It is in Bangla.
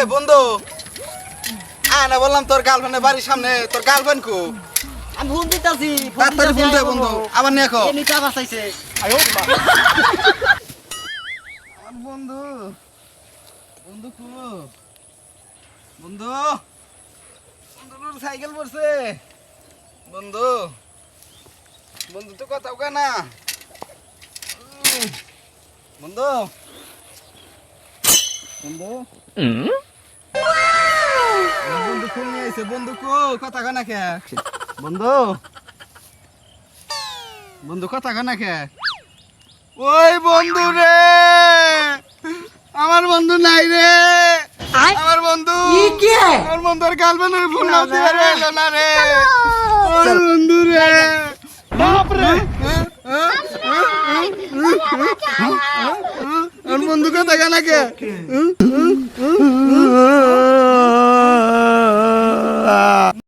বন্ধু না বললাম তোর গার্লফ্রেন্ডের বাড়ির সামনে তোর গার্লফ্রেন্ড কো আমি ফোন দিতাছি তাড়াতাড়ি ফোন দে বন্ধু আবার নিয়ে কো এমনি টাকা চাইছে আমার বন্ধু বন্ধু কো বন্ধু বন্ধুর সাইকেল পড়ছে বন্ধু বন্ধু তো কথা কয় না বন্ধু বন্ধু বন্ধু ফোন নিয়ে আইছে বন্ধু কো কথা কয় না কে বন্ধু বন্ধু কথা কয় না কে ওই বন্ধু রে আমার বন্ধু নাই রে আমার বন্ধু আমার বন্ধুর গার্লফ্রেন্ডের ফোন না দিয়ে এলো না রে ওই বন্ধু রে বাপ রে আর বন্ধু কথা কয় না কে